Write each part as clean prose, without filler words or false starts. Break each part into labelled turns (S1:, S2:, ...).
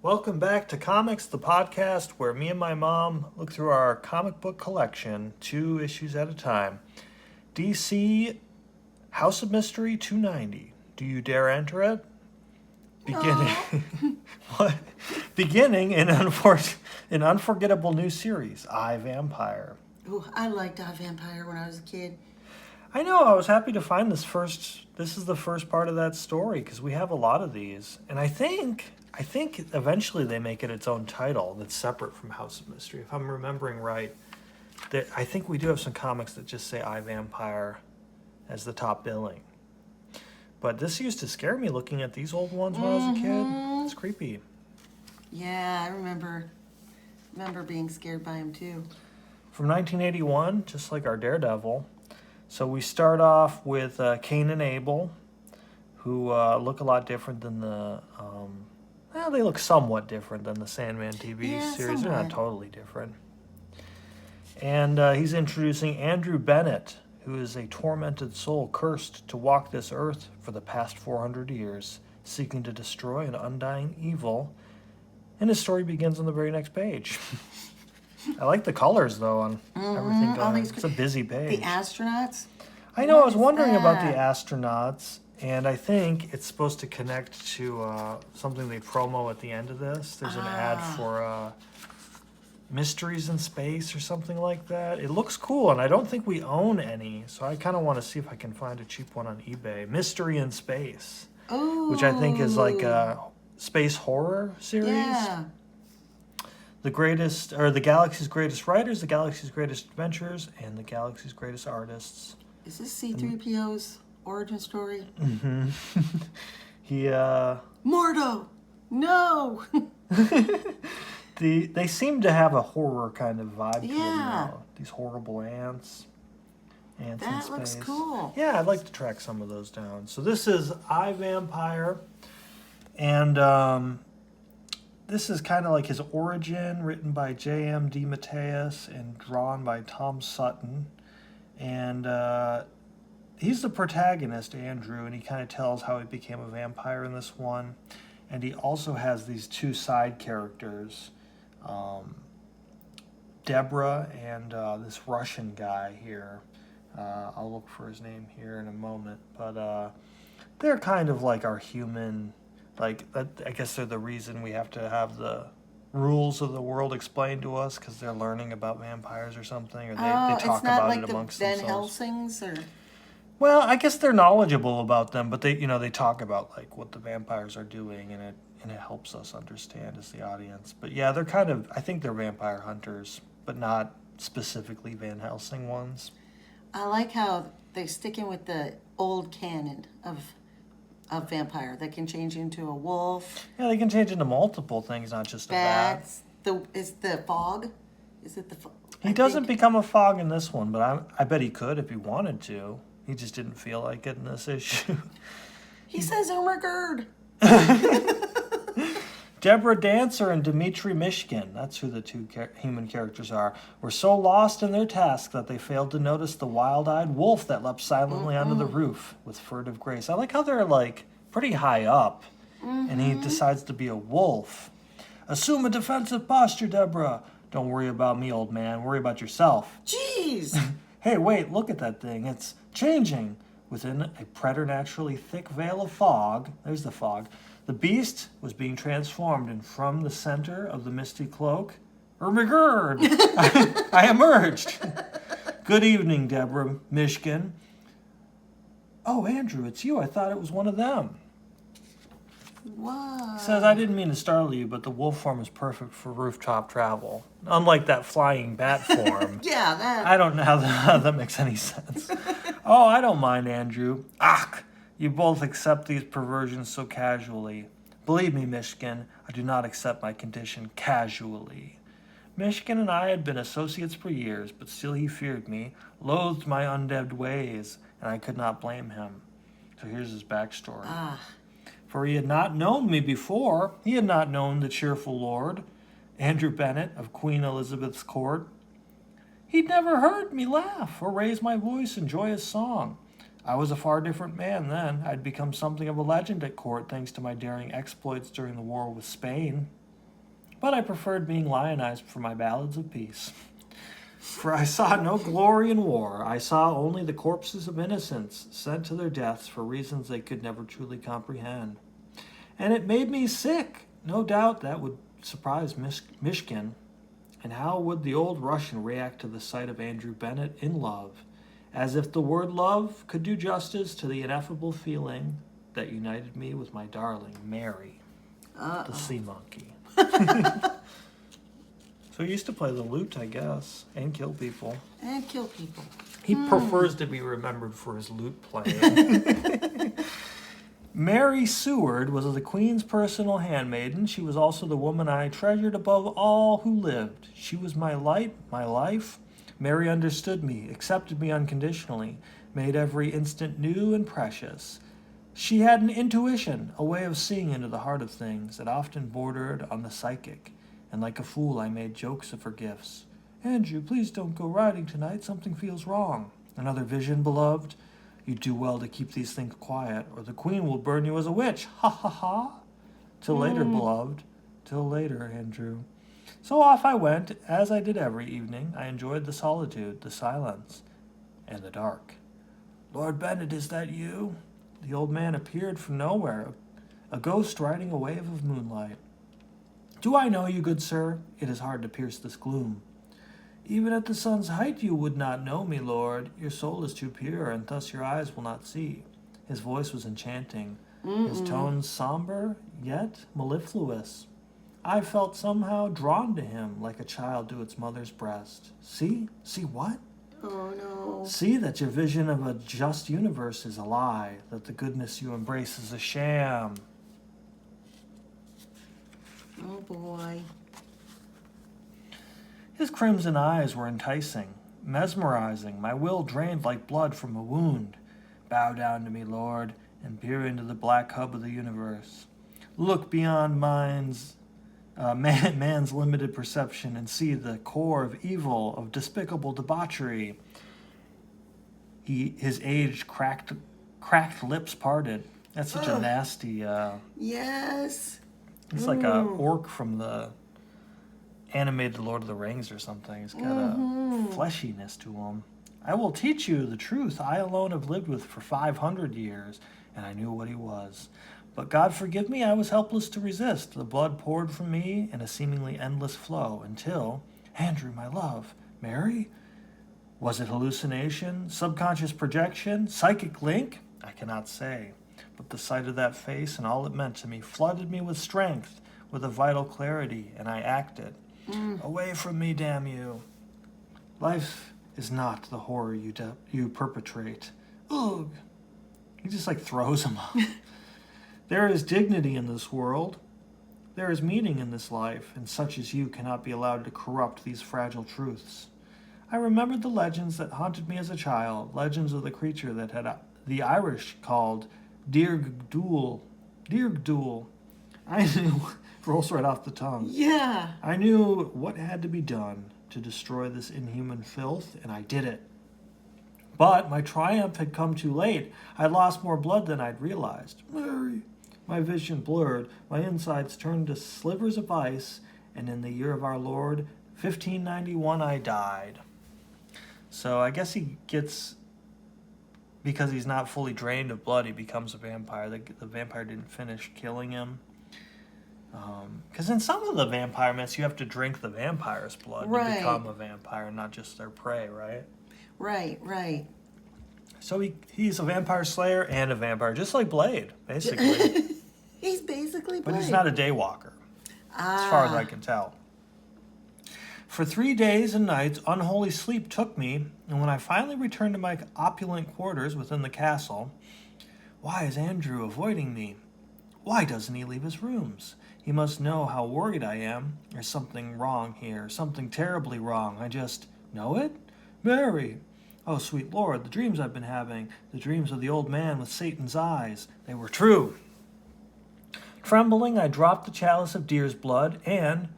S1: Welcome back to Comics, the podcast where me and my mom look through our comic book collection, 2 issues at a time. DC House of Mystery 290. Do you dare enter it? Beginning, what? Beginning an unforgettable new series, I, Vampire.
S2: Oh, I liked Vampire when I was a kid.
S1: I know, I was happy to find this is the first part of that story, because we have a lot of these. And I think eventually they make it its own title that's separate from House of Mystery. If I'm remembering right, I think we do have some comics that just say I, Vampire as the top billing. But this used to scare me looking at these old ones when I was a kid. It's creepy.
S2: Yeah, I remember being scared by him too.
S1: From 1981, just like our Daredevil. So we start off with Cain and Abel, who look a lot different than they look somewhat different than the Sandman TV series.
S2: Somewhat.
S1: They're not totally different. And he's introducing Andrew Bennett, who is a tormented soul cursed to walk this earth for the past 400 years, seeking to destroy an undying evil. And his story begins on the very next page. I like the colors, though, on everything going on. It's a busy page.
S2: The astronauts?
S1: I know, I was wondering about the astronauts, and I think it's supposed to connect to something they promo at the end of this. There's an ad for Mysteries in Space or something like that. It looks cool, and I don't think we own any, so I kind of want to see if I can find a cheap one on eBay. Mystery in Space, which I think is like a space horror series.
S2: Yeah.
S1: The galaxy's greatest writers, the galaxy's greatest adventurers, and the galaxy's greatest artists.
S2: Is this C-3PO's origin story?
S1: Mm-hmm.
S2: Mordo! No!
S1: They seem to have a horror kind of vibe to them
S2: Yeah.
S1: now. These horrible ants in space.
S2: That looks cool.
S1: Yeah, I'd like to track some of those down. So this is I, Vampire, and this is kind of like his origin, written by J.M. DeMatteis and drawn by Tom Sutton. And he's the protagonist, Andrew, and he kind of tells how he became a vampire in this one. And he also has these 2 side characters, Deborah and this Russian guy here. I'll look for his name here in a moment. But they're kind of like our human... I guess they're the reason we have to have the rules of the world explained to us, because they're learning about vampires or something, or they talk about it amongst themselves.
S2: It's not like the Van Helsings, or...
S1: Well, I guess they're knowledgeable about them, but they talk about like what the vampires are doing, and it helps us understand as the audience. But yeah, they're kind of, I think they're vampire hunters, but not specifically Van Helsing ones.
S2: I like how they're sticking with the old canon of vampire that can change into a wolf.
S1: Yeah, they can change into multiple things, not just a bat.
S2: Is the fog? Is it the fog?
S1: He doesn't become a fog in this one, but I bet he could if he wanted to. He just didn't feel like it in this issue.
S2: He says, "Oh my God."
S1: Deborah Dancer and Dmitri Mishkin, that's who the 2 human characters are, were so lost in their task that they failed to notice the wild-eyed wolf that leapt silently onto the roof with furtive grace. I like how they're like pretty high up, and he decides to be a wolf. Assume a defensive posture, Deborah. Don't worry about me, old man. Worry about yourself.
S2: Jeez.
S1: Hey, wait, look at that thing. It's changing. Within a preternaturally thick veil of fog, there's the fog, the beast was being transformed, and from the center of the misty cloak, Ermigerd, I emerged. Good evening, Deborah Mishkin. Oh, Andrew, it's you. I thought it was one of them.
S2: What?
S1: He says, I didn't mean to startle you, but the wolf form is perfect for rooftop travel. Unlike that flying bat form.
S2: Yeah, that...
S1: I don't know how that makes any sense. Oh, I don't mind, Andrew. Ach, you both accept these perversions so casually. Believe me, Mishkin, I do not accept my condition casually. Mishkin and I had been associates for years, but still he feared me, loathed my undead ways, and I could not blame him. So here's his backstory. For he had not known me before. He had not known the cheerful lord, Andrew Bennett of Queen Elizabeth's court. He'd never heard me laugh or raise my voice in joyous song. I was a far different man then. I'd become something of a legend at court thanks to my daring exploits during the war with Spain. But I preferred being lionized for my ballads of peace. For I saw no glory in war. I saw only the corpses of innocents sent to their deaths for reasons they could never truly comprehend. And it made me sick. No doubt that would surprise Mishkin. And how would the old Russian react to the sight of Andrew Bennett in love? As if the word love could do justice to the ineffable feeling that united me with my darling Mary, the sea monkey. So he used to play the lute, I guess, and kill people.
S2: And kill people.
S1: He prefers to be remembered for his lute playing. Mary Seward was the Queen's personal handmaiden. She was also the woman I treasured above all who lived. She was my light, my life. Mary understood me, accepted me unconditionally, made every instant new and precious. She had an intuition, a way of seeing into the heart of things that often bordered on the psychic. And like a fool, I made jokes of her gifts. Andrew, please don't go riding tonight. Something feels wrong. Another vision, beloved? You'd do well to keep these things quiet, or the Queen will burn you as a witch. Ha ha ha. Till later, beloved. Till later, Andrew. So off I went, as I did every evening. I enjoyed the solitude, the silence, and the dark. Lord Bennett, is that you? The old man appeared from nowhere, a ghost riding a wave of moonlight. Do I know you, good sir? It is hard to pierce this gloom. Even at the sun's height you would not know me, Lord. Your soul is too pure, and thus your eyes will not see. His voice was enchanting, his tones somber, yet mellifluous. I felt somehow drawn to him, like a child to its mother's breast. See? See what?
S2: Oh, no.
S1: See that your vision of a just universe is a lie, that the goodness you embrace is a sham.
S2: Oh, boy.
S1: His crimson eyes were enticing, mesmerizing, my will drained like blood from a wound. Bow down to me, Lord, and peer into the black hub of the universe. Look beyond man's limited perception and see the core of evil, of despicable debauchery. His aged, cracked lips parted. That's such a nasty...
S2: Yes.
S1: He's like a orc from the animated Lord of the Rings or something. He's got a fleshiness to him. I will teach you the truth I alone have lived with for 500 years, and I knew what he was. But God forgive me, I was helpless to resist. The blood poured from me in a seemingly endless flow until, Andrew, my love, Mary? Was it hallucination, subconscious projection, psychic link? I cannot say. But the sight of that face and all it meant to me flooded me with strength, with a vital clarity, and I acted. Away from me, damn you. Life is not the horror you perpetrate. Ugh. He just throws him up. There is dignity in this world. There is meaning in this life, and such as you cannot be allowed to corrupt these fragile truths. I remembered the legends that haunted me as a child, legends of the creature that had the Irish called Dirg Dúil. Dirg Dúil. I knew, rolls right off the tongue.
S2: Yeah.
S1: I knew what had to be done to destroy this inhuman filth, and I did it. But my triumph had come too late. I'd lost more blood than I'd realized. Mary. My vision blurred, my insides turned to slivers of ice, and in the year of our Lord, 1591, I died. So I guess he gets, because he's not fully drained of blood, he becomes a vampire. The vampire didn't finish killing him. Because in some of the vampire myths, you have to drink the vampire's blood to become a vampire, not just their prey, right?
S2: Right.
S1: So he's a vampire slayer and a vampire, just like Blade, basically.
S2: He's basically Blade.
S1: But he's not a daywalker, as far as I can tell. For 3 days and nights, unholy sleep took me, and when I finally returned to my opulent quarters within the castle, why is Andrew avoiding me? Why doesn't he leave his rooms? He must know how worried I am. There's something wrong here, something terribly wrong. I just know it? Mary! Oh, sweet Lord, the dreams I've been having, the dreams of the old man with Satan's eyes, they were true. Trembling, I dropped the chalice of deer's blood and,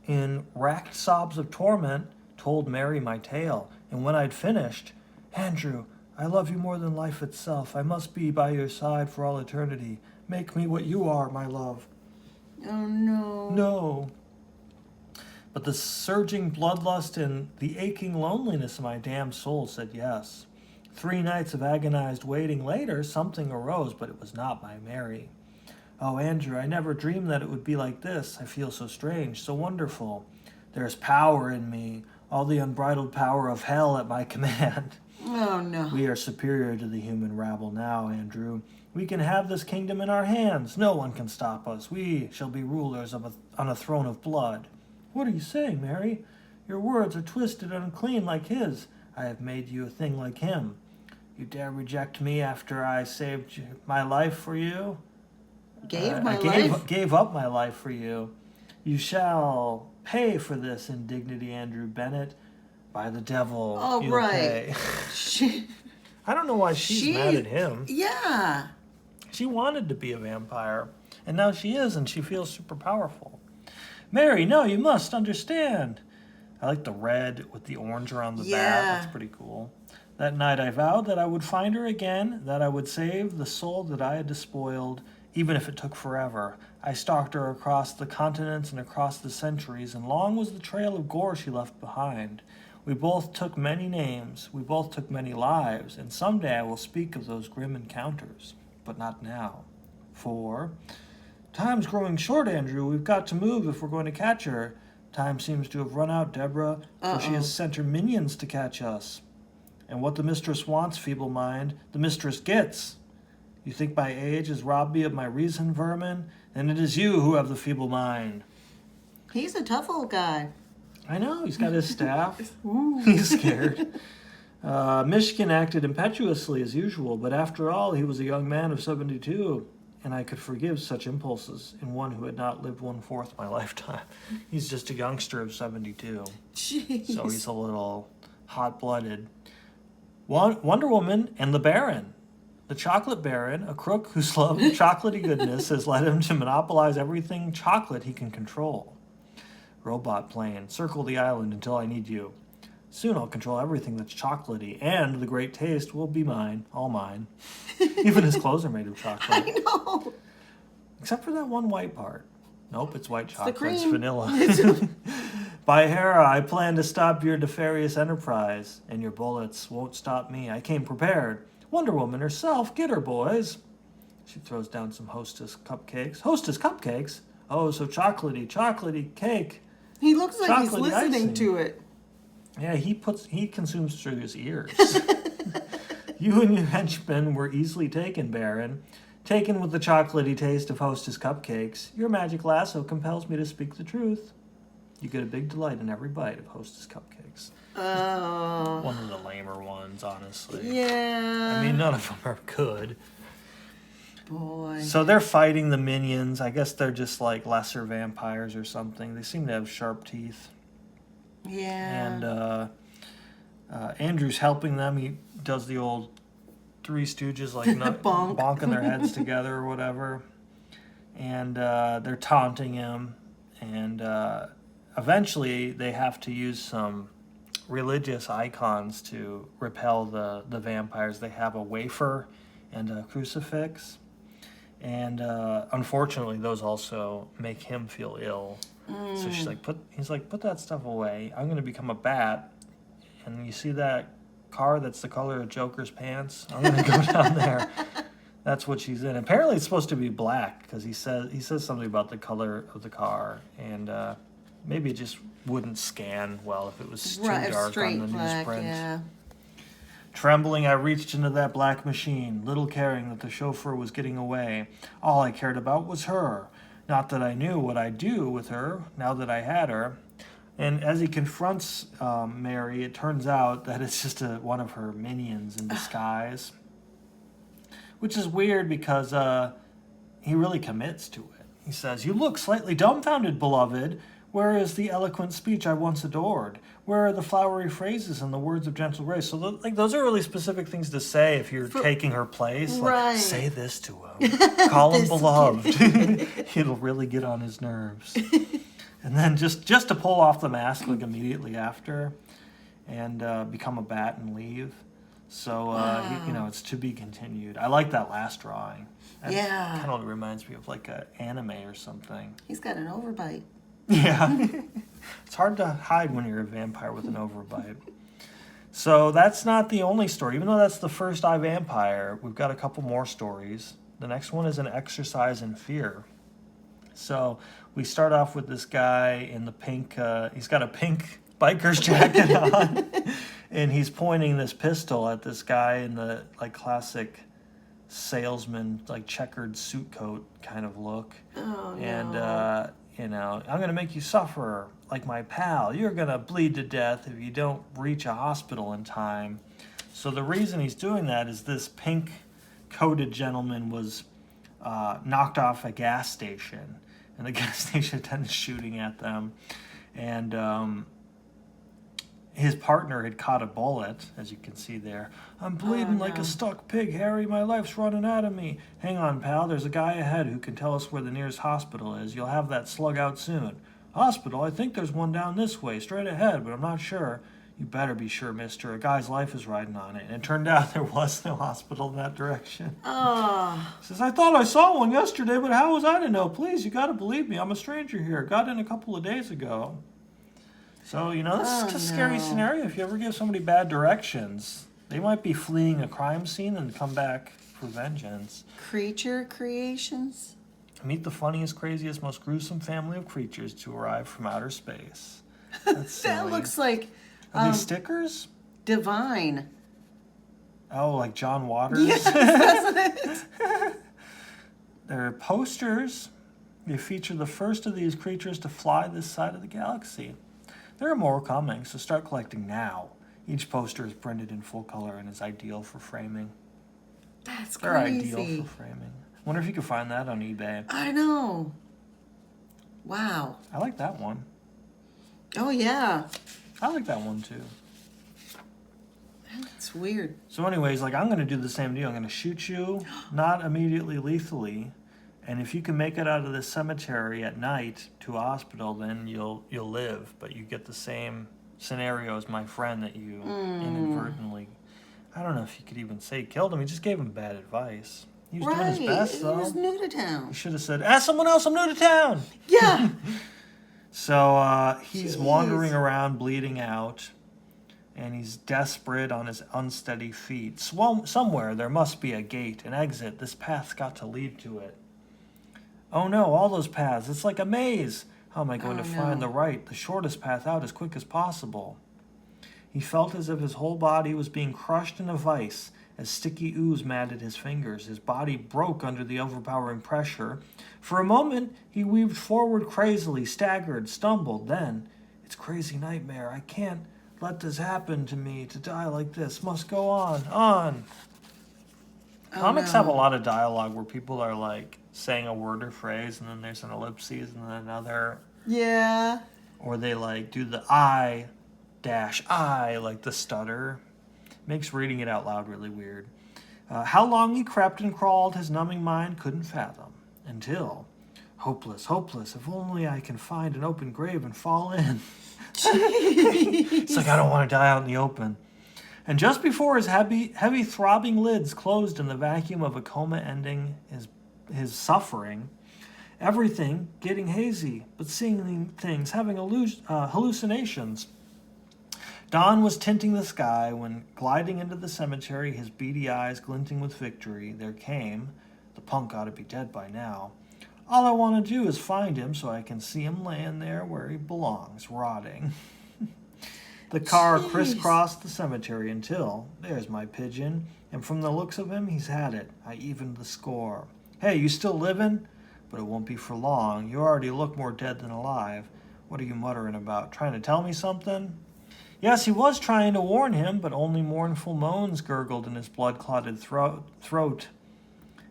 S1: in racked sobs of torment, told Mary my tale. And when I'd finished, Andrew, I love you more than life itself. I must be by your side for all eternity. Make me what you are, my love.
S2: Oh, no.
S1: No. But the surging bloodlust and the aching loneliness of my damned soul said yes. 3 nights of agonized waiting later, something arose, but it was not my Mary. Oh, Andrew, I never dreamed that it would be like this. I feel so strange, so wonderful. There is power in me, all the unbridled power of hell at my command.
S2: Oh, no.
S1: We are superior to the human rabble now, Andrew. We can have this kingdom in our hands. No one can stop us. We shall be rulers on a throne of blood. What are you saying, Mary? Your words are twisted and unclean like his. I have made you a thing like him. You dare reject me after I saved my life for you?
S2: Gave
S1: I
S2: my life?
S1: gave up my life for you. You shall pay for this indignity, Andrew Bennett. By the devil,
S2: Oh,
S1: you'll
S2: right.
S1: pay.
S2: She,
S1: I don't know why she's mad at him.
S2: Yeah.
S1: She wanted to be a vampire, and now she is, and she feels super powerful. Mary, no, you must understand. I like the red with the orange around the bat. That's pretty cool. That night I vowed that I would find her again, that I would save the soul that I had despoiled, even if it took forever. I stalked her across the continents and across the centuries, and long was the trail of gore she left behind. We both took many names, we both took many lives, and someday I will speak of those grim encounters, but not now. For time's growing short, Andrew. We've got to move if we're going to catch her. Time seems to have run out, Deborah, for she has sent her minions to catch us. And what the mistress wants, feeble mind, the mistress gets. You think my age has robbed me of my reason, vermin? Then it is you who have the feeble mind.
S2: He's a tough old guy.
S1: I know, he's got his staff. He's scared. Michigan acted impetuously as usual, but after all, he was a young man of 72, and I could forgive such impulses in one who had not lived 1/4 my lifetime. He's just a youngster of 72,
S2: Jeez.
S1: so he's a little hot-blooded. Wonder Woman and the Baron. The chocolate baron, a crook whose love of chocolatey goodness has led him to monopolize everything chocolate he can control. Robot plane, circle the island until I need you. Soon I'll control everything that's chocolatey, and the great taste will be mine, all mine. Even his clothes are made of chocolate.
S2: I know.
S1: Except for that one white part. Nope, it's white chocolate. It's
S2: cream.
S1: vanilla. By Hera, I plan to stop your nefarious enterprise, and your bullets won't stop me. I came prepared. Wonder Woman herself, get her, boys. She throws down some Hostess cupcakes. Hostess cupcakes? Oh, so chocolatey cake.
S2: He looks like he's
S1: Chocolatey
S2: listening
S1: icing.
S2: to it.
S1: Yeah, he consumes through his ears. You and your henchmen were easily taken, Baron. Taken with the chocolatey taste of Hostess cupcakes. Your magic lasso compels me to speak the truth. You get a big delight in every bite of Hostess cupcakes.
S2: Oh.
S1: One of the lamer ones, honestly.
S2: Yeah.
S1: I mean, none of them are good.
S2: Boy.
S1: So they're fighting the minions. I guess they're just like lesser vampires or something. They seem to have sharp teeth.
S2: Yeah.
S1: And Andrew's helping them. He does the old Three Stooges, like
S2: Bonk.
S1: bonking their heads together or whatever. And they're taunting him. And eventually they have to use some religious icons to repel the vampires. They have a wafer and a crucifix. And unfortunately, those also make him feel ill. So he's like, put that stuff away. I'm going to become a bat. And you see that car that's the color of Joker's pants? I'm going to go down there. That's what she's in. Apparently, it's supposed to be black because he says something about the color of the car, and maybe it just wouldn't scan well if it was too dark on the
S2: black,
S1: newsprint.
S2: yeah.
S1: Trembling, I reached into that black machine, little caring that the chauffeur was getting away. All I cared about was her. Not that I knew what I'd do with her, now that I had her. And as he confronts Mary, it turns out that it's just one of her minions in disguise. Which is weird because he really commits to it. He says, "You look slightly dumbfounded, beloved. Where is the eloquent speech I once adored? Where are the flowery phrases and the words of gentle grace?" So those are really specific things to say if you're taking her place.
S2: Right.
S1: Like, say this to him. Call him beloved. It'll really get on his nerves. And then just to pull off the mask like immediately after and become a bat and leave. So, it's to be continued. I like that last drawing. That
S2: Yeah.
S1: kind of reminds me of like an anime or something.
S2: He's got an overbite.
S1: Yeah. It's hard to hide when you're a vampire with an overbite. So that's not the only story. Even though that's the first I, Vampire, we've got a couple more stories. The next one is an exercise in fear. So we start off with this guy in the pink, he's got a pink biker's jacket on, and he's pointing this pistol at this guy in the like classic salesman, like checkered suit coat kind of look.
S2: Oh,
S1: And,
S2: no.
S1: I'm going to make you suffer like my pal. You're going to bleed to death if you don't reach a hospital in time. So the reason he's doing that is this pink coated gentleman was knocked off a gas station, and the gas station attendant shooting at them. And his partner had caught a bullet, as you can see there. I'm bleeding like
S2: no.
S1: a stuck pig, Harry. My life's running out of me. Hang on, pal. There's a guy ahead who can tell us where the nearest hospital is. You'll have that slug out soon. Hospital? I think there's one down this way, straight ahead, but I'm not sure. You better be sure, mister. A guy's life is riding on it. And it turned out there was no hospital in that direction.
S2: Oh,
S1: He says, I thought I saw one yesterday, but how was I to know? Please, you got to believe me. I'm a stranger here. Got in a couple of days ago. So, this is a scary
S2: no.
S1: scenario. If you ever give somebody bad directions, they might be fleeing a crime scene and come back for vengeance.
S2: creature creations?
S1: Meet the funniest, craziest, most gruesome family of creatures to arrive from outer space. That's
S2: That
S1: silly.
S2: looks like
S1: Are these stickers?
S2: divine.
S1: Oh, like John Waters?
S2: Yes, doesn't it?
S1: They're posters. They feature the first of these creatures to fly this side of the galaxy. There are more coming, so start collecting now. Each poster is printed in full color and is ideal for framing.
S2: That's
S1: They're
S2: crazy.
S1: ideal for framing. Wonder if you could find that on eBay.
S2: I know. Wow.
S1: I like that one.
S2: Oh, yeah.
S1: I like that one too.
S2: That's weird.
S1: So anyways, I'm going to do the same deal. I'm going to shoot you, not immediately lethally. And if you can make it out of this cemetery at night to a hospital, then you'll live. But you get the same scenario as my friend that you inadvertently, I don't know if you could even say killed him. He just gave him bad advice. He was doing his best,
S2: He
S1: though.
S2: was new to town.
S1: He should have said, ask someone else, I'm new to town.
S2: Yeah.
S1: So he's
S2: Jeez.
S1: wandering around, bleeding out, and he's desperate on his unsteady feet. Somewhere there must be a gate, an exit. This path's got to lead to it. Oh no, all those paths. It's like a maze. How am I going to find the shortest path out as quick as possible? He felt as if his whole body was being crushed in a vice as sticky ooze matted his fingers. His body broke under the overpowering pressure. For a moment, he weaved forward crazily, staggered, stumbled. Then, it's crazy nightmare. I can't let this happen to me, to die like this. Must go on, on. Comics have a lot of dialogue where people are saying a word or phrase, and then there's an ellipses and then another.
S2: Yeah.
S1: Or they do the I dash I, like the stutter. Makes reading it out loud really weird. How long he crept and crawled, his numbing mind couldn't fathom. Until, hopeless, hopeless, if only I can find an open grave and fall in. It's I don't want to die out in the open. And just before his heavy throbbing lids closed in the vacuum of a coma ending his suffering, everything getting hazy, but seeing things, having hallucinations. Dawn was tinting the sky when, gliding into the cemetery, his beady eyes glinting with victory, there came, the punk ought to be dead by now, all I want to do is find him so I can see him laying there where he belongs, rotting. The car crisscrossed the cemetery until, there's my pigeon, and from the looks of him, he's had it. I evened the score. Hey, you still living? But it won't be for long. You already look more dead than alive. What are you muttering about? Trying to tell me something? Yes, he was trying to warn him, but only mournful moans gurgled in his blood-clotted throat.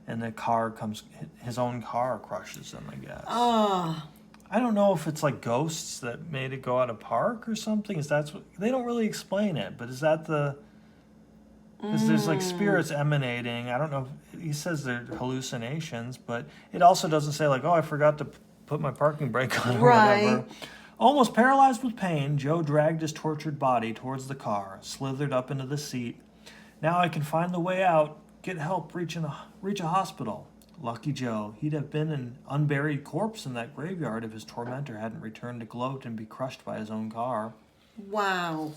S1: And his own car crushes him, I guess.
S2: Oh.
S1: I don't know if it's like ghosts that made it go out of park or something. They don't really explain it, but is that because there's spirits emanating. I don't know if he says they're hallucinations, but it also doesn't say I forgot to put my parking brake on or whatever. Almost paralyzed with pain, Joe dragged his tortured body towards the car, slithered up into the seat. Now I can find the way out, get help, reach a hospital. Lucky Joe. He'd have been an unburied corpse in that graveyard if his tormentor hadn't returned to gloat and be crushed by his own car.
S2: Wow.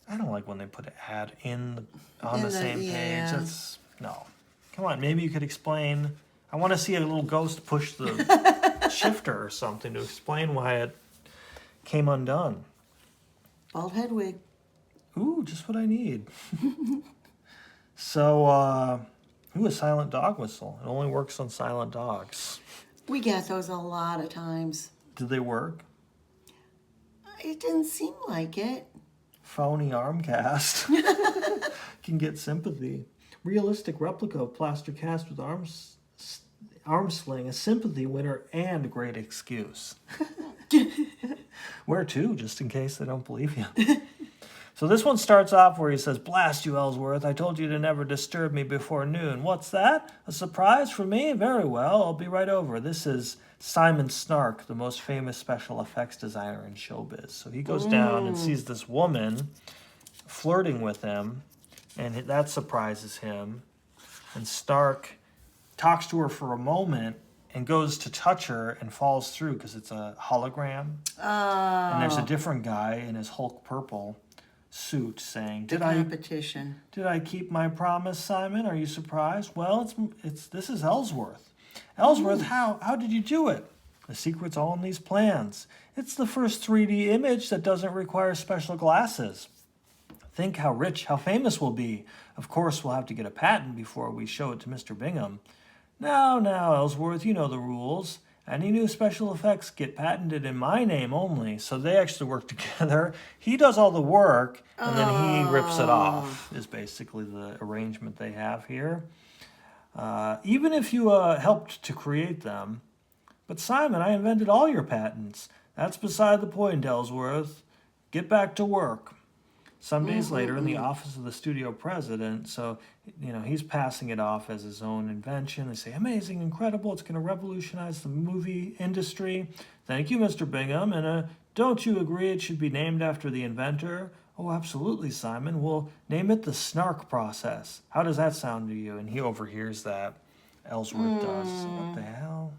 S1: I don't like when they put an ad on the same page.
S2: Yeah.
S1: That's no. Come on, maybe you could explain. I want to see a little ghost push the shifter or something to explain why it came undone.
S2: Bald head wig.
S1: Ooh, just what I need. So, a silent dog whistle. It only works on silent dogs.
S2: We get those a lot of times.
S1: Do they work?
S2: It didn't seem like it.
S1: Phony arm cast. Can get sympathy. Realistic replica of plaster cast with arm sling, a sympathy winner and a great excuse. Where to, just in case they don't believe you. So this one starts off where he says, "Blast you, Ellsworth. I told you to never disturb me before noon. What's that? A surprise for me? Very well. I'll be right over." This is Simon Snark, the most famous special effects designer in showbiz. So he goes down and sees this woman flirting with him, and that surprises him. And Stark talks to her for a moment and goes to touch her and falls through because it's a hologram. And there's a different guy in his Hulk purple suit saying, "Did I keep my promise, Simon? Are you surprised?" Well, this is Ellsworth. Ellsworth, how did you do it? The secret's all in these plans. It's the first 3D image that doesn't require special glasses. Think how rich, how famous we'll be. Of course, we'll have to get a patent before we show it to Mr. Bingham. Now, Ellsworth, you know the rules. Any new special effects get patented in my name only. So they actually work together. He does all the work, and then he rips it off, is basically the arrangement they have here. Even if you helped to create them. But Simon, I invented all your patents. That's beside the point, Ellsworth. Get back to work. Some days later, in the office of the studio president, so, he's passing it off as his own invention. They say, "Amazing, incredible, it's going to revolutionize the movie industry. Thank you, Mr. Bingham, and don't you agree it should be named after the inventor?" "Oh, absolutely, Simon. We'll name it the Snark process. How does that sound to you?" And he overhears that. Ellsworth does. What the hell?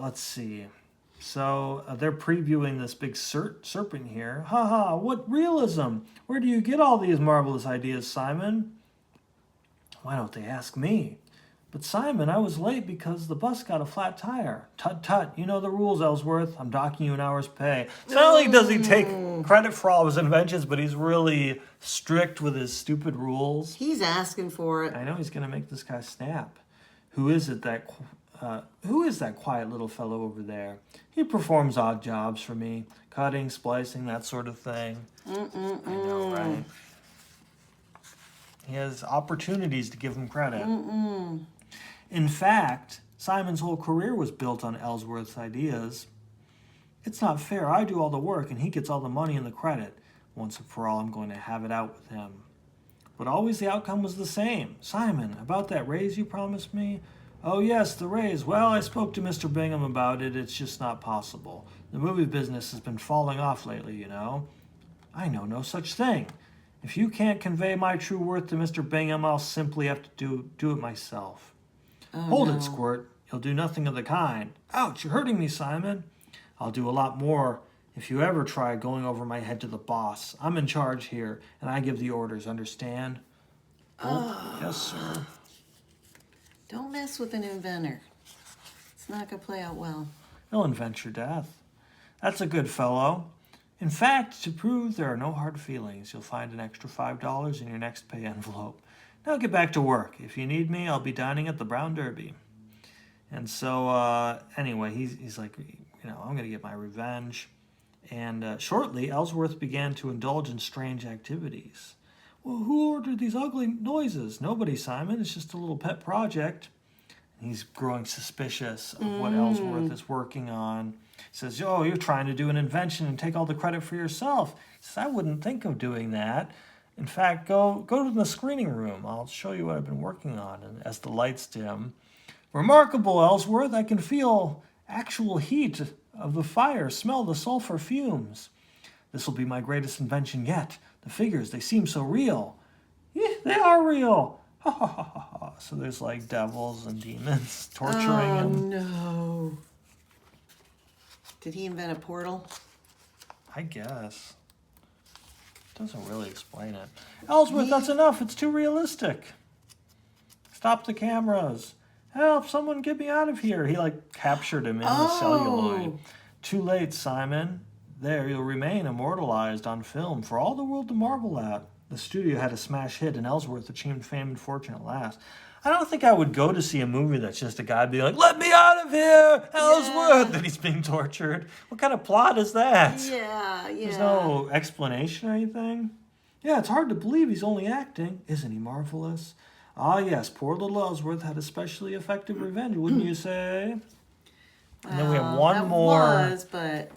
S1: Let's see. So they're previewing this big serpent here. Ha, what realism! Where do you get all these marvelous ideas, Simon? Why don't they ask me? But Simon, I was late because the bus got a flat tire. Tut, you know the rules, Ellsworth. I'm docking you an hour's pay. It's not only does he take credit for all of his inventions, but he's really strict with his stupid rules.
S2: He's asking for it.
S1: I know he's going to make this guy snap. Who is that quiet little fellow over there? He performs odd jobs for me. Cutting, splicing, that sort of thing. I know, right? He has opportunities to give him credit. In fact, Simon's whole career was built on Ellsworth's ideas. It's not fair. I do all the work and he gets all the money and the credit. Once and for all, I'm going to have it out with him. But always the outcome was the same. Simon, about that raise you promised me? Oh, yes, the raise. Well, I spoke to Mr. Bingham about it. It's just not possible. The movie business has been falling off lately, I know no such thing. If you can't convey my true worth to Mr. Bingham, I'll simply have to do it myself. Hold it, Squirt. You'll do nothing of the kind. Ouch, you're hurting me, Simon. I'll do a lot more if you ever try going over my head to the boss. I'm in charge here, and I give the orders, understand? Oh, yes, sir.
S2: Don't mess with an inventor. It's not going to play out well.
S1: He'll invent your death. That's a good fellow. In fact, to prove there are no hard feelings, you'll find an extra $5 in your next pay envelope. Now get back to work. If you need me, I'll be dining at the Brown Derby. And so, anyway, he's like, I'm going to get my revenge. And shortly, Ellsworth began to indulge in strange activities. Well, who ordered these ugly noises? Nobody, Simon. It's just a little pet project. And he's growing suspicious of what Ellsworth is working on. He says, "Oh, you're trying to do an invention and take all the credit for yourself." He says, "I wouldn't think of doing that. In fact, go to the screening room. I'll show you what I've been working on." And as the lights dim, "Remarkable, Ellsworth. I can feel actual heat of the fire, smell the sulfur fumes. This will be my greatest invention yet. The figures, they seem so real." "Yeah, they are real. Ha ha ha ha ha. So there's like devils and demons torturing
S2: Oh,
S1: him.
S2: no. Did he invent a portal?
S1: I guess. Doesn't really explain it. Ellsworth, that's enough. It's too realistic. Stop the cameras. Help, someone get me out of here. He like captured him in the celluloid. Too late, Simon. There you'll remain immortalized on film for all the world to marvel at. The studio had a smash hit and Ellsworth achieved fame and fortune at last. I don't think I would go to see a movie that's just a guy being like, let me out of here, Ellsworth,
S2: Yeah.
S1: and he's being tortured. What kind of plot is that?
S2: Yeah, yeah.
S1: There's no explanation or anything. Yeah, it's hard to believe he's only acting. Isn't he marvelous? Ah, yes, poor little Ellsworth had especially effective revenge, wouldn't you say? And then we have one
S2: that
S1: more.
S2: Was, but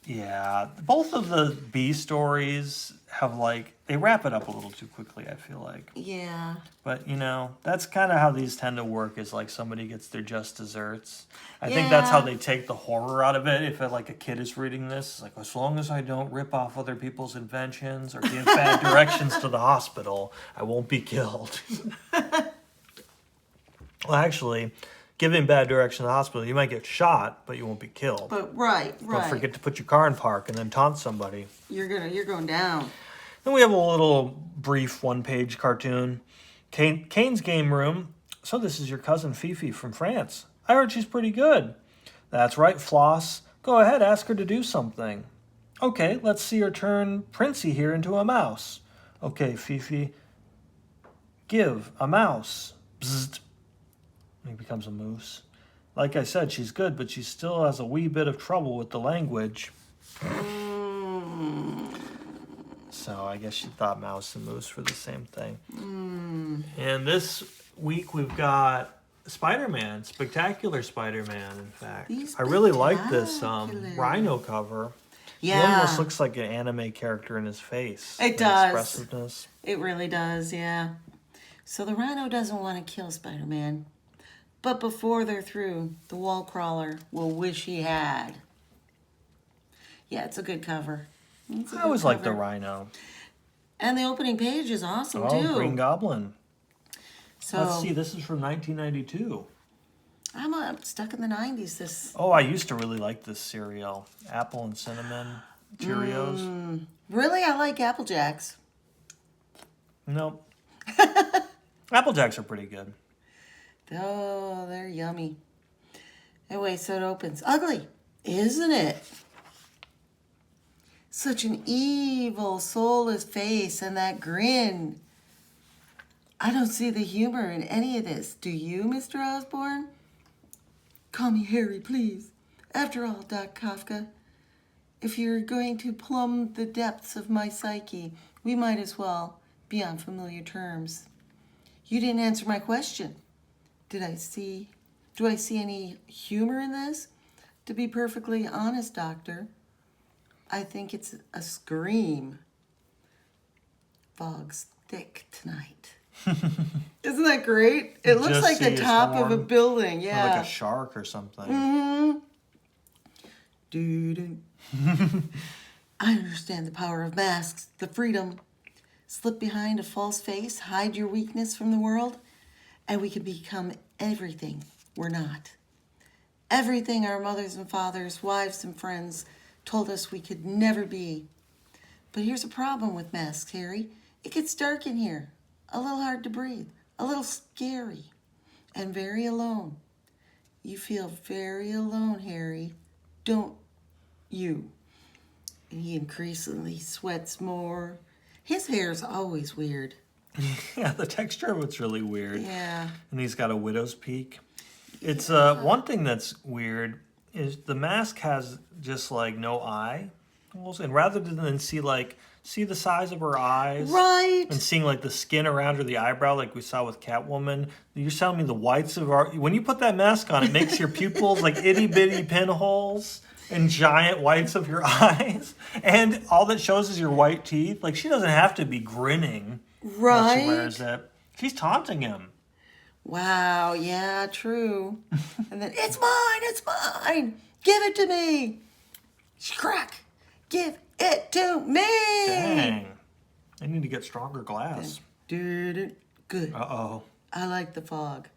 S1: Yeah, both of the B stories have like, they wrap it up a little too quickly, I feel like.
S2: yeah.
S1: But, you know, that's kind of how these tend to work, is like somebody gets their just desserts. I think that's how
S2: Yeah.
S1: they take the horror out of it. If like a kid is reading this, it's like, as long as I don't rip off other people's inventions or give bad directions to the hospital, I won't be killed. Well, actually, giving bad direction to the hospital, you might get shot, but you won't be killed.
S2: But right.
S1: Don't forget to put your car in park and then taunt somebody.
S2: You're going down.
S1: Then we have a little brief one-page cartoon. Kane's game room. So this is your cousin Fifi from France. I heard she's pretty good. That's right, Floss. Go ahead, ask her to do something. Okay, let's see her turn Princey here into a mouse. Okay, Fifi. Give a mouse. Bzzzt. He becomes a moose. Like I said, she's good, but she still has a wee bit of trouble with the language. So I guess she thought mouse and moose were the same thing. And this week we've got Spider-Man, Spectacular Spider-Man, in fact. I really like this
S2: Spectacular.
S1: Rhino cover. He
S2: Yeah.
S1: almost looks like an anime character in his face.
S2: It
S1: the
S2: does.
S1: Expressiveness.
S2: It really does, yeah. So the Rhino doesn't want to kill Spider-Man. But before they're through, the wall crawler will wish he had. Yeah, it's a good cover. It's a
S1: I
S2: good
S1: always like the
S2: cover.
S1: Rhino.
S2: And the opening page is awesome,
S1: Oh,
S2: too.
S1: Green Goblin.
S2: So
S1: Let's see, this is from 1992.
S2: I'm stuck in the 90s. This
S1: Oh, I used to really like this cereal. Apple and cinnamon Cheerios.
S2: Really, I like Apple Jacks.
S1: Nope. Apple Jacks are pretty good.
S2: Oh, they're yummy. Anyway, so it opens. Ugly, isn't it? Such an evil, soulless face and that grin. I don't see the humor in any of this. Do you, Mr. Osborne? Call me Harry, please. After all, Doc Kafka, if you're going to plumb the depths of my psyche, we might as well be on familiar terms. You didn't answer my question. Do I see any humor in this? To be perfectly honest, Doctor, I think it's a scream. Fog's thick tonight. Isn't that great? It looks
S1: Just
S2: like
S1: see
S2: the
S1: his
S2: top of a
S1: horn.
S2: building,
S1: Or
S2: yeah.
S1: like a shark or something.
S2: Mm-hmm. Doo-doo. I understand the power of masks, the freedom. Slip behind a false face, hide your weakness from the world, and we can become everything we're not. Everything our mothers and fathers, wives and friends told us we could never be. But here's a problem with masks, Harry. It gets dark in here, a little hard to breathe, a little scary, and very alone. You feel very alone, Harry, don't you? And he increasingly sweats more. His hair's always weird.
S1: Yeah, the texture of it's really weird.
S2: Yeah.
S1: And he's got a widow's peak. It's one thing that's weird is the mask has just like no eye. And rather than see the size of her eyes.
S2: Right.
S1: And seeing like the skin around her, the eyebrow, like we saw with Catwoman. You're telling me the whites of our... When you put that mask on, it makes your pupils like itty-bitty pinholes and giant whites of your eyes. And all that shows is your white teeth. Like, she doesn't have to be grinning while
S2: Right.
S1: she wears it. She's taunting him.
S2: Wow, yeah, true. And then, it's mine, give it to me. Crack, give it to me.
S1: Dang. I need to get stronger glass.
S2: Dude, Good.
S1: Uh-oh.
S2: I like the fog.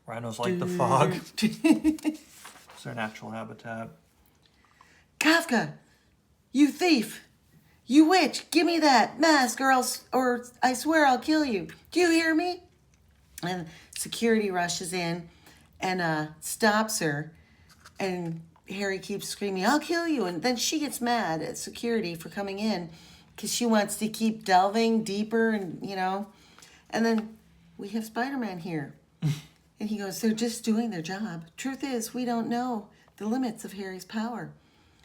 S1: Rhinos like the fog. It's their natural habitat.
S2: Kafka, you thief! You witch! Give me that mask, or I swear I'll kill you. Do you hear me? And security rushes in and stops her, and Harry keeps screaming, "I'll kill you!" And then she gets mad at security for coming in because she wants to keep delving deeper, and. And then we have Spider-Man here. And he goes, "They're just doing their job. Truth is, we don't know the limits of Harry's power.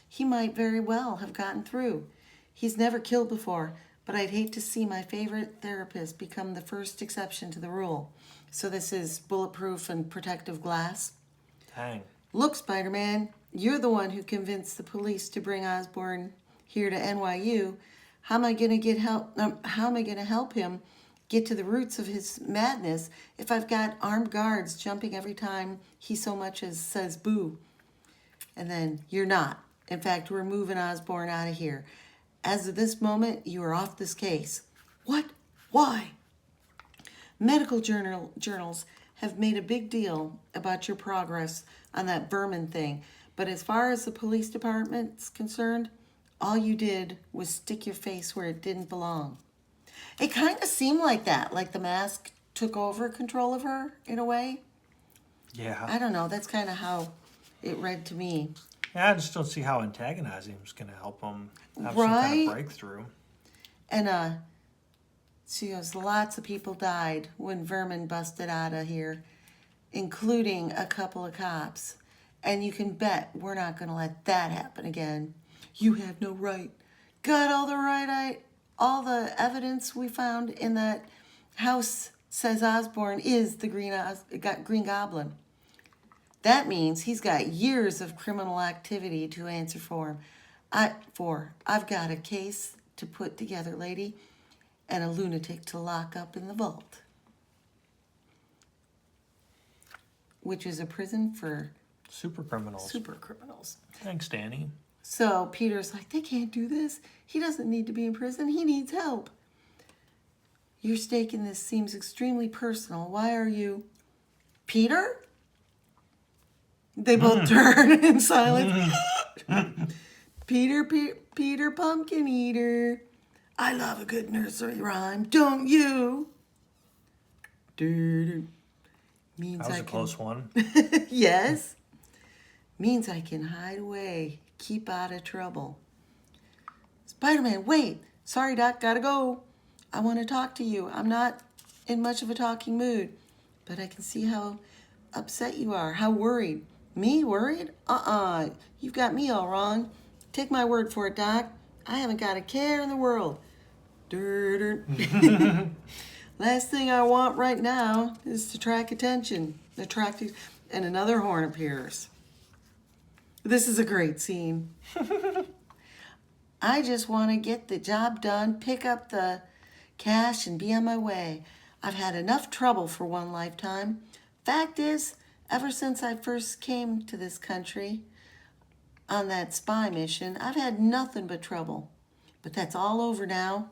S2: He might very well have gotten through. He's never killed before, but I'd hate to see my favorite therapist become the first exception to the rule." So this is bulletproof and protective glass.
S1: Dang.
S2: "Look, Spider-Man, you're the one who convinced the police to bring Osborn here to NYU. How am I going to help him get to the roots of his madness if I've got armed guards jumping every time he so much as says boo?" And then, "You're not. In fact, we're moving Osborn out of here. As of this moment, you are off this case." "What? Why?" "Medical journals have made a big deal about your progress on that vermin thing, but as far as the police department's concerned, all you did was stick your face where it didn't belong." It kind of seemed like that, like the mask took over control of her in a way.
S1: Yeah.
S2: I don't know. That's kind of how it read to me.
S1: Yeah, I just don't see how antagonizing him is going to help him have some kind
S2: Right?
S1: of breakthrough.
S2: And she goes, "Lots of people died when vermin busted out of here, including a couple of cops. And you can bet we're not going to let that happen again. You have no right. Got all the evidence we found in that house says Osborn is the Green Goblin. That means he's got years of criminal activity to answer for. I've got a case to put together, lady, and a lunatic to lock up in the vault," which is a prison for
S1: Super criminals.
S2: super criminals.
S1: Thanks, Danny.
S2: So Peter's like, "They can't do this. He doesn't need to be in prison. He needs help. Your stake in this seems extremely personal. Why are you..." "Peter?" They both turn in silence. Peter Pumpkin Eater. I love a good nursery rhyme. Don't you?" Means
S1: That was a close one.
S2: Yes. "Means I can hide away, keep out of trouble." "Spider-Man, wait. Sorry, Doc, gotta go. I want to talk to you. I'm not in much of a talking mood, but I can see how upset you are, how worried." "Me worried? You've got me all wrong. Take my word for it, Doc. I haven't got a care in the world. Last thing I want right now is to attract attention. And another horn appears. This is a great scene. "I just want to get the job done, pick up the cash, and be on my way. I've had enough trouble for one lifetime. Fact is, ever since I first came to this country on that spy mission, I've had nothing but trouble. But that's all over now."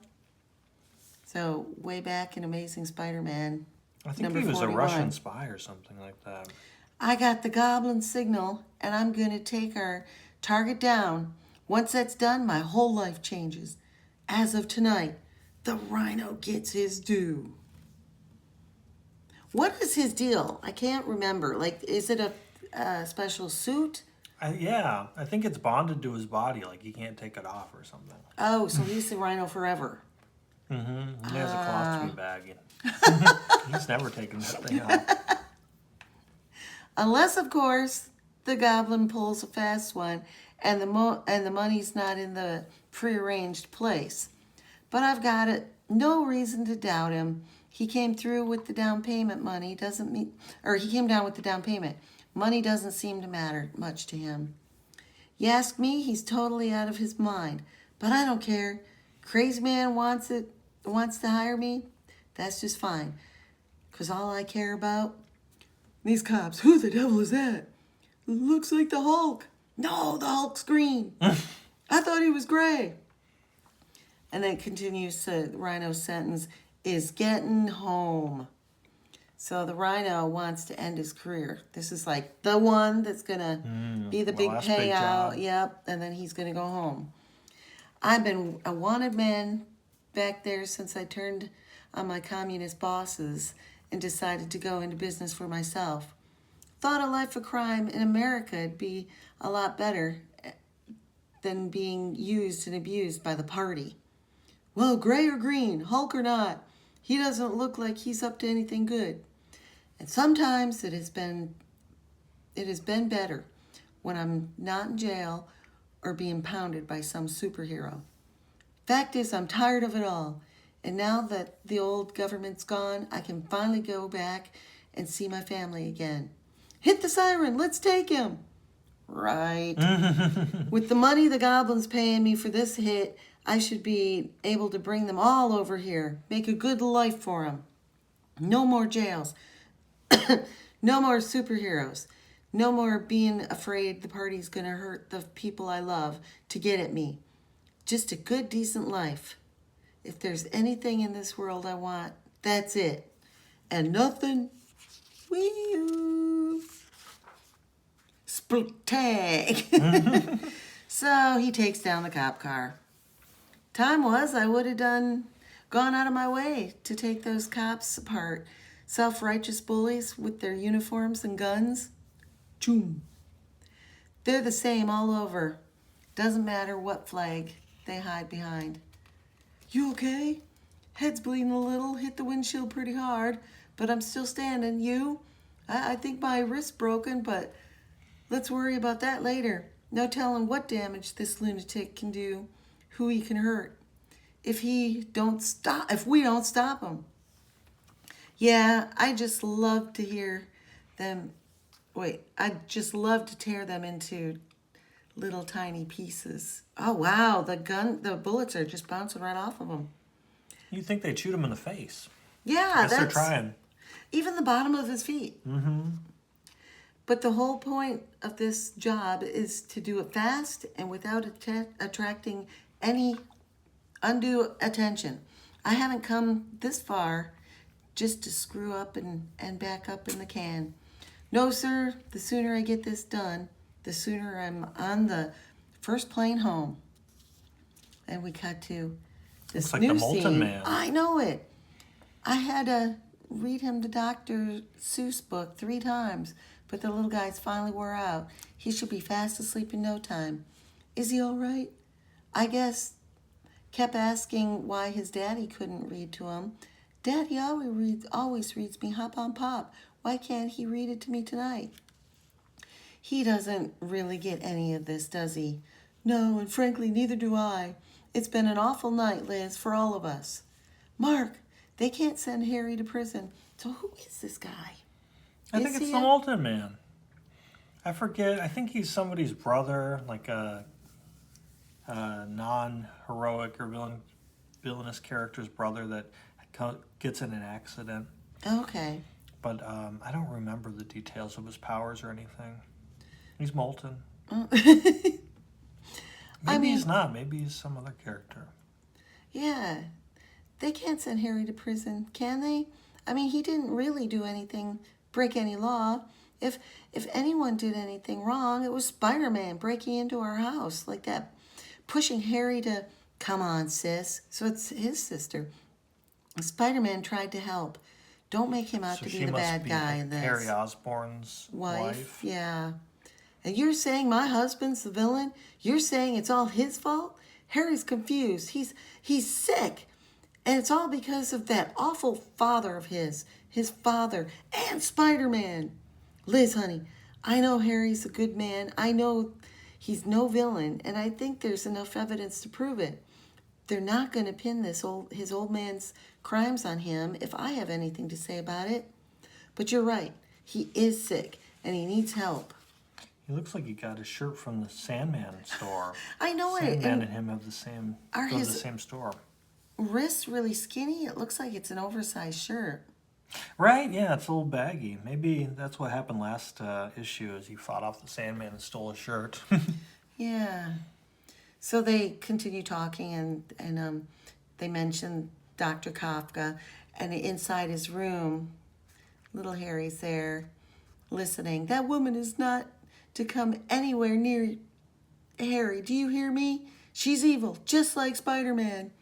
S2: So, way back in Amazing Spider-Man,
S1: I think
S2: number
S1: he was
S2: 41.
S1: a Russian spy or something like that.
S2: "I got the goblin signal, and I'm going to take our target down. Once that's done, my whole life changes. As of tonight, the Rhino gets his due." What is his deal? I can't remember. Like, is it a special suit?
S1: Yeah, I think it's bonded to his body, like he can't take it off or something.
S2: Oh, so he's the Rhino forever.
S1: Mm-hmm. He has a colostomy bag. He's never taken that thing off.
S2: Unless, of course, the goblin pulls a fast one and the money's not in the prearranged place. But I've got no reason to doubt him. He came through with the down payment money. He came down with the down payment. Money doesn't seem to matter much to him. You ask me, he's totally out of his mind. But I don't care. Crazy man wants to hire me. That's just fine. 'Cause all I care about, these cops. Who the devil is that? Looks like the Hulk. No, the Hulk's green. I thought he was gray. And then continues to Rhino's sentence, is getting home. So the Rhino wants to end his career. This is like the one that's going to be the big
S1: last big
S2: payout.
S1: job.
S2: Yep. And then he's going to go home. I've been a wanted man back there since I turned on my communist bosses and decided to go into business for myself. Thought a life of crime in America would be a lot better than being used and abused by the party. Well, gray or green, Hulk or not, he doesn't look like he's up to anything good. And sometimes it has been better when I'm not in jail or being pounded by some superhero. Fact is, I'm tired of it all. And now that the old government's gone, I can finally go back and see my family again. Hit the siren, let's take him. Right. With the money the goblins paying me for this hit, I should be able to bring them all over here. Make a good life for them. No more jails. No more superheroes. No more being afraid the party's going to hurt the people I love to get at me. Just a good, decent life. If there's anything in this world I want, that's it. And nothing. Wee-oo. Split-tag. So he takes down the cop car. Time was I would have gone out of my way to take those cops apart. Self-righteous bullies with their uniforms and guns. Choom. They're the same all over. Doesn't matter what flag they hide behind. You okay? Head's bleeding a little. Hit the windshield pretty hard, but I'm still standing. You? I think my wrist's broken, but let's worry about that later. No telling what damage this lunatic can do, who he can hurt. If we don't stop him. Yeah, I just love to hear them. I just love to tear them into little tiny pieces. Oh wow, the bullets are just bouncing right off of them.
S1: You think they'd shoot him in the face?
S2: Yeah,
S1: Guess they're trying.
S2: Even the bottom of his feet.
S1: Mm-hmm.
S2: But the whole point of this job is to do it fast and without attracting any undue attention. I haven't come this far just to screw up and back up in the can. No, sir, the sooner I get this done, the sooner I'm on the first plane home. And we cut to this
S1: Looks like
S2: new
S1: the Molten
S2: scene.
S1: Man.
S2: I know it. I had to read him the Dr. Seuss book 3 times, but the little guy's finally wore out. He should be fast asleep in no time. Is he all right? I guess. Kept asking why his daddy couldn't read to him. Daddy always reads me Hop on Pop. Why can't he read it to me tonight? He doesn't really get any of this, does he? No, and frankly, neither do I. It's been an awful night, Liz, for all of us. Mark, they can't send Harry to prison. So who is this guy?
S1: I think it's the Molten Man. I forget. I think he's somebody's brother, like a non-heroic or villainous character's brother that gets in an accident.
S2: Okay.
S1: But I don't remember the details of his powers or anything. He's molten. Maybe he's not. Maybe he's some other character.
S2: Yeah. They can't send Harry to prison, can they? I mean, he didn't really do anything, break any law. If anyone did anything wrong, it was Spider-Man breaking into our house like that, pushing Harry to, come on, sis. So it's his sister. Spider-Man tried to help. Don't make him out to be the bad guy in this.
S1: Harry Osborn's wife.
S2: Yeah. And you're saying my husband's the villain? You're saying it's all his fault? Harry's confused. He's sick. And it's all because of that awful father of his father, and Spider-Man. Liz, honey, I know Harry's a good man. I know he's no villain, and I think there's enough evidence to prove it. They're not going to pin his old man's crimes on him if I have anything to say about it. But you're right. He is sick, and he needs help.
S1: He looks like he got his shirt from the Sandman store.
S2: I know it.
S1: Sandman and him have the same. Go to the same store.
S2: Wrists really skinny? It looks like it's an oversized shirt.
S1: Right? Yeah, it's a little baggy. Maybe that's what happened last issue. Is he fought off the Sandman and stole his shirt.
S2: Yeah. So they continue talking, and they mention Dr. Kafka, and inside his room, Little Harry's there, listening. That woman is not to come anywhere near Harry. Do you hear me? She's evil, just like Spider-Man.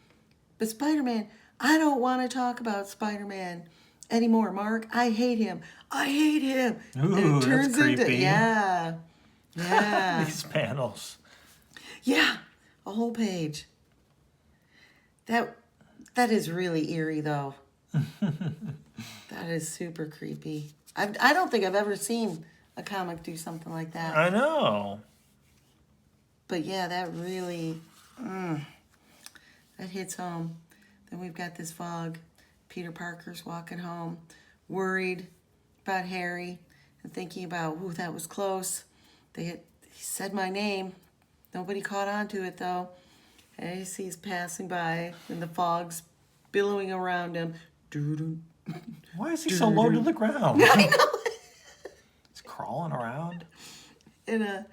S2: But Spider-Man, I don't want to talk about Spider-Man anymore, Mark. I hate him. I hate him.
S1: Ooh,
S2: and it turns
S1: that's creepy.
S2: into yeah.
S1: These panels.
S2: Yeah, a whole page. That is really eerie, though. That is super creepy. I don't think I've ever seen a comic do something like that.
S1: I know.
S2: But yeah, that really, that hits home. Then we've got this fog. Peter Parker's walking home, worried about Harry and thinking about, ooh, that was close. He said my name. Nobody caught on to it, though. And he sees passing by, and the fog's billowing around him. Doo-doo.
S1: Why is he so low to the ground?
S2: I know.
S1: He's crawling around.
S2: In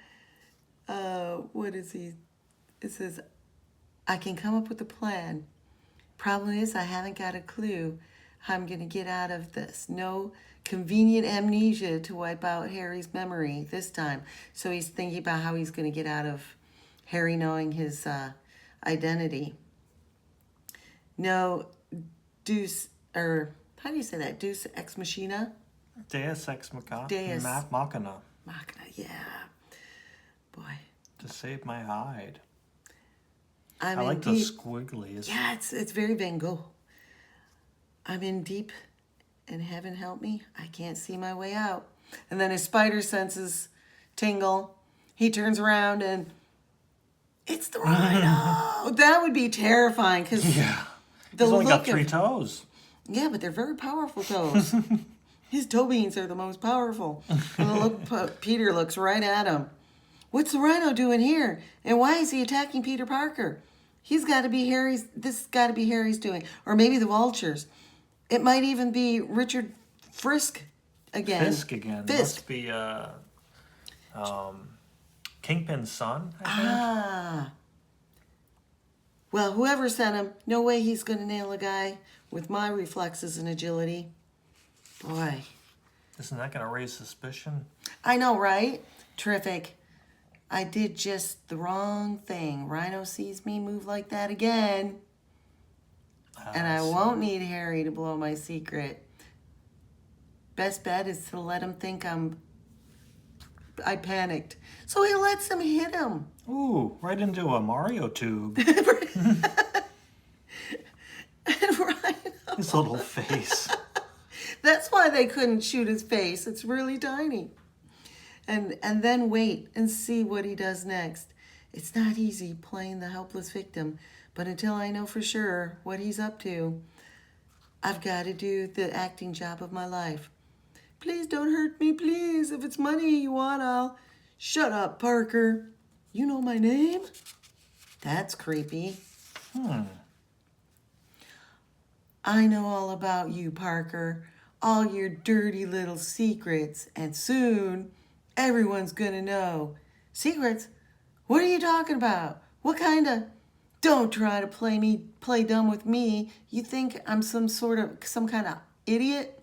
S2: what is he? It says, I can come up with a plan. Problem is, I haven't got a clue how I'm going to get out of this. No convenient amnesia to wipe out Harry's memory this time. So he's thinking about how he's going to get out of Harry knowing his identity. No Deus, or how do you say that? Deus ex machina?
S1: Deus ex machina.
S2: Deus.
S1: Machina.
S2: Machina, yeah. Boy.
S1: To save my hide.
S2: I'm
S1: I
S2: in
S1: like the
S2: deep.
S1: squigglies.
S2: Yeah, it's very Van Gogh. I'm in deep, and heaven help me, I can't see my way out. And then his spider senses tingle. He turns around and it's the Rhino. That would be terrifying because
S1: Yeah.
S2: the
S1: He's only got
S2: look
S1: 3
S2: of
S1: toes.
S2: yeah, but they're very powerful toes. His toe beans are the most powerful. And the look Peter looks right at him. What's the Rhino doing here? And why is he attacking Peter Parker? He's got to be Harry's. This got to be Harry's doing, or maybe the Vultures. It might even be Richard Frisk again.
S1: Fisk again. Must be Kingpin's son, I think.
S2: Ah. Well, whoever sent him, no way he's going to nail a guy with my reflexes and agility. Boy.
S1: Isn't that going to raise suspicion?
S2: I know, right? Terrific. I did just the wrong thing. Rhino sees me move like that again. And I won't need Harry to blow my secret. Best bet is to let him think I panicked. So he lets him hit him.
S1: Ooh, right into a Mario tube.
S2: And Rhino.
S1: His little face.
S2: That's why they couldn't shoot his face. It's really tiny. And then wait and see what he does next. It's not easy playing the helpless victim, but until I know for sure what he's up to, I've got to do the acting job of my life. Please don't hurt me, please. If it's money you want, I'll... Shut up, Parker. You know my name? That's creepy. I know all about you, Parker. All your dirty little secrets. And soon, everyone's gonna know. Secrets? What are you talking about? What kind of... Don't try to play dumb with me. You think I'm some kind of idiot?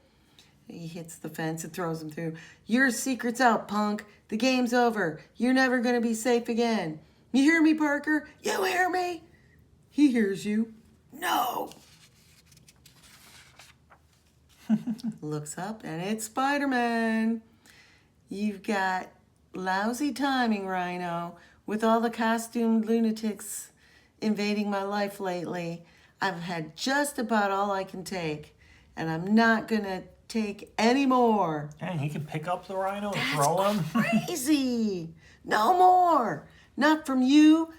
S2: He hits the fence and throws him through. Your secret's out, punk. The game's over. You're never going to be safe again. You hear me, Parker? You hear me? He hears you. No. Looks up and it's Spider-Man. You've got lousy timing, Rhino. With all the costumed lunatics invading my life lately, I've had just about all I can take. And I'm not going to take any more.
S1: Dang, he can pick up the Rhino and throw him?
S2: Crazy. No more. Not from you.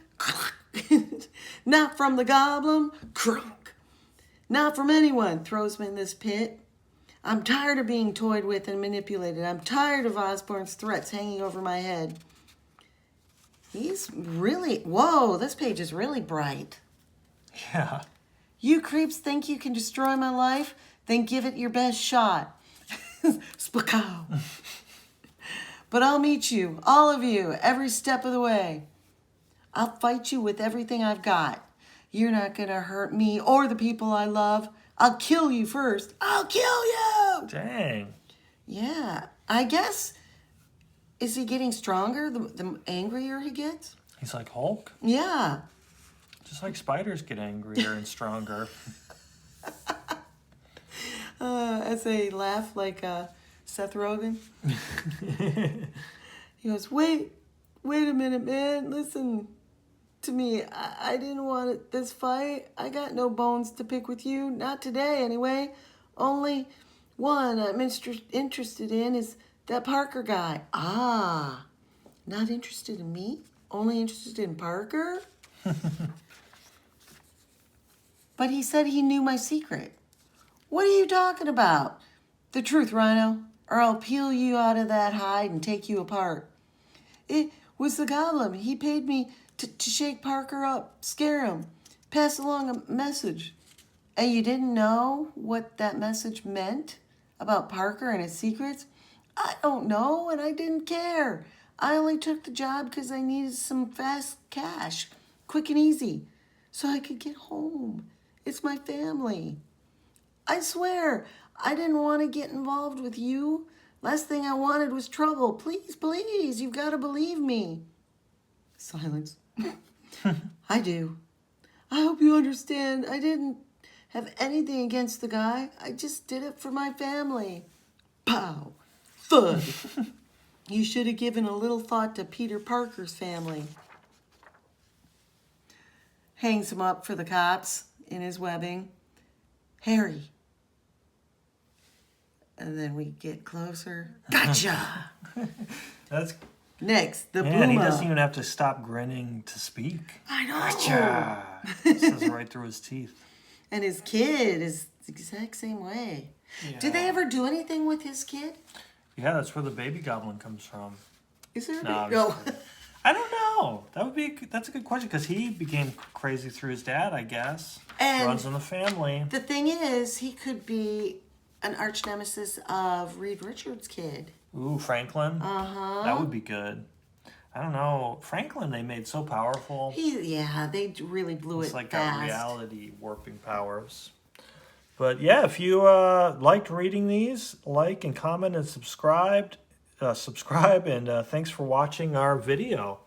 S2: Not from the goblin. Crunk. Not from anyone. Throws me in this pit. I'm tired of being toyed with and manipulated. I'm tired of Osborn's threats hanging over my head. He's really... Whoa, this page is really bright.
S1: Yeah.
S2: You creeps think you can destroy my life? Then give it your best shot. Spakow. But I'll meet you, all of you, every step of the way. I'll fight you with everything I've got. You're not going to hurt me or the people I love. I'll kill you first. I'll kill you!
S1: Dang.
S2: Yeah, I guess, is he getting stronger the angrier he gets?
S1: He's like Hulk.
S2: Yeah.
S1: Just like spiders get angrier and stronger.
S2: As they laugh like Seth Rogen. He goes, wait a minute, man. Listen to me. I didn't want this fight. I got no bones to pick with you. Not today, anyway. Only one I'm interested in is that Parker guy. Ah, not interested in me? Only interested in Parker? But he said he knew my secret. What are you talking about? The truth, Rhino, or I'll peel you out of that hide and take you apart. It was the goblin. He paid me to shake Parker up, scare him, pass along a message. And you didn't know what that message meant about Parker and his secrets? I don't know, and I didn't care. I only took the job because I needed some fast cash, quick and easy, so I could get home. It's my family. I swear, I didn't want to get involved with you. Last thing I wanted was trouble. Please, please, you've got to believe me. Silence. I do. I hope you understand. I didn't have anything against the guy. I just did it for my family. Pow. Thud. You should have given a little thought to Peter Parker's family. Hangs him up for the cops in his webbing. Harry. And then we get closer. Gotcha.
S1: That's
S2: Next, the
S1: man. He
S2: Booma.
S1: doesn't even have to stop grinning to speak.
S2: I know.
S1: Gotcha. Says right through his teeth.
S2: And his kid is the exact same way.
S1: Yeah.
S2: Did they ever do anything with his kid?
S1: Yeah, that's where the baby goblin comes from.
S2: Is there?
S1: No, I'm
S2: No.
S1: just kidding. I don't know. That's a good question because he became crazy through his dad, I guess.
S2: And
S1: runs in the family.
S2: the thing is, he could be an arch nemesis of Reed Richards' kid.
S1: Ooh, Franklin.
S2: Uh-huh.
S1: That would be good. I don't know. Franklin, they made so powerful.
S2: They really blew
S1: It's
S2: it
S1: like
S2: fast.
S1: got reality warping powers. But yeah, if you liked reading these, like and comment and subscribe. And thanks for watching our video.